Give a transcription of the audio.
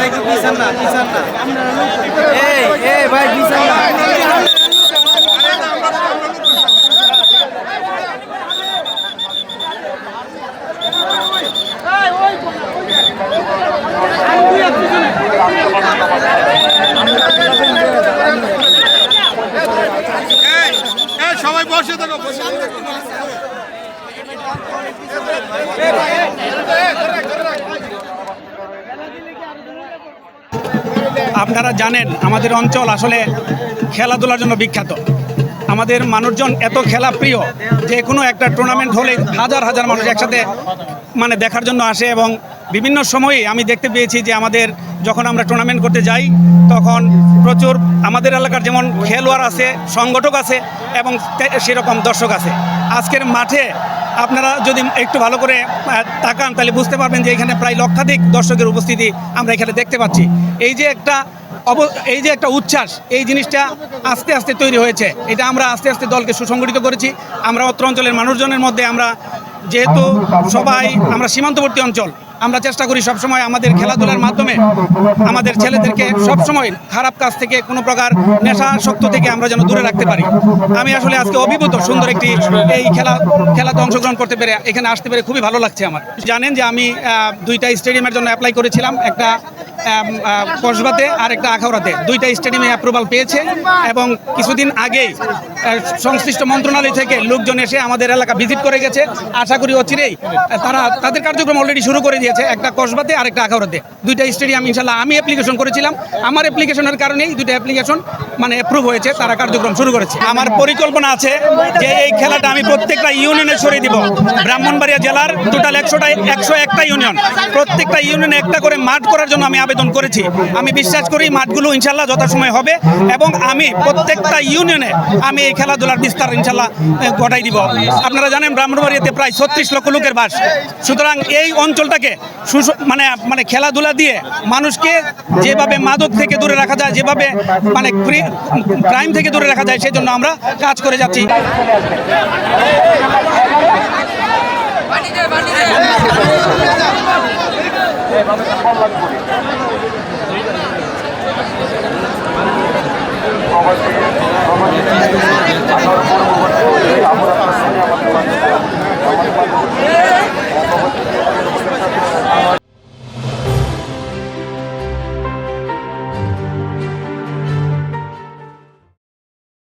একটু পিছান না এই ভাই পিছান না সবাই বসে থাকো আপনারা জানেন আমাদের অঞ্চল আসলে খেলাধুলার জন্য বিখ্যাত। আমাদের মানুষজন এত খেলা প্রিয়, যে কোনো একটা টুর্নামেন্ট হলে হাজার হাজার মানুষ একসাথে মানে দেখার জন্য আসে। এবং বিভিন্ন সময়ে আমি দেখতে পেয়েছি যে আমাদের যখন আমরা টুর্নামেন্ট করতে যাই তখন প্রচুর আমাদের এলাকার যেমন খেলোয়াড় আছে, সংগঠক আছে এবং সেরকম দর্শক আছে। আজকের মাঠে আপনারা যদি একটু ভালো করে তাকান তাহলে বুঝতে পারবেন যে এখানে প্রায় লক্ষাধিক দর্শকের উপস্থিতি আমরা এখানে দেখতে পাচ্ছি। এই যে একটা উচ্ছ্বাস, এই জিনিসটা আস্তে আস্তে তৈরি হয়েছে। এটা আমরা আস্তে আস্তে দলকে সুসংগঠিত করেছি। আমরা অত্র অঞ্চলের মানুষজনের মধ্যে আমরা যেহেতু সবাই আমরা সীমান্তবর্তী অঞ্চল, আমরা চেষ্টা করি সবসময় আমাদের খেলাধুলার মাধ্যমে আমাদের ছেলেদেরকে সবসময় খারাপ কাজ থেকে কোনো প্রকার নেশাসক্ত থেকে আমরা যেন দূরে রাখতে পারি। আমি আসলে আজকে অভিভূত, সুন্দর একটি এই খেলাতে অংশগ্রহণ করতে পেরে, এখানে আসতে পেরে খুবই ভালো লাগছে আমার। জানেন যে আমি দুইটা স্টেডিয়ামের জন্য অ্যাপ্লাই করেছিলাম, একটা কসবাতে আর একটা আখাউড়াতে। দুইটা স্টেডিয়ামে অ্যাপ্রুভাল পেয়েছে এবং কিছুদিন আগেই সংশ্লিষ্ট মন্ত্রণালয় থেকে লোকজন এসে আমাদের এলাকা ভিজিট করে গেছে। আশা করি অচিরেই তারা তাদের কার্যক্রম অলরেডি শুরু করে দিয়েছে, একটা কসবাতে আর একটা আখাউড়াতে। দুইটা স্টেডিয়াম ইনশাল্লাহ আমি অ্যাপ্লিকেশন করেছিলাম, আমার অ্যাপ্লিকেশনের কারণেই দুইটা অ্যাপ্লিকেশন মানে অ্যাপ্রুভ হয়েছে, তারা কার্যক্রম শুরু করেছে। আমার পরিকল্পনা আছে যে এই খেলাটা আমি প্রত্যেকটা ইউনিয়নে ছড়িয়ে দিব। ব্রাহ্মণবাড়িয়া জেলার টোটাল 101টা ইউনিয়ন, প্রত্যেকটা ইউনিয়নে একটা করে মাঠ করার জন্য আমি আবেদন করেছি। আমি বিশ্বাস করি মাঠগুলো ইনশাল্লাহ যথাসময় হবে এবং আমি প্রত্যেকটা ইউনিয়নে আমি এই খেলাধুলার বিস্তার ইনশাল্লাহ ঘটাই দিব। আপনারা জানেন ব্রাহ্মণবাড়িয়াতে প্রায় 36 লক্ষ লোকের বাস, সুতরাং এই অঞ্চলটাকে মানে খেলাধুলা দিয়ে মানুষকে যেভাবে মাদক থেকে দূরে রাখা যায়, যেভাবে মানে ক্রাইম থেকে দূরে রাখা যায়, সেই জন্য আমরা কাজ করে যাচ্ছি। বানি দে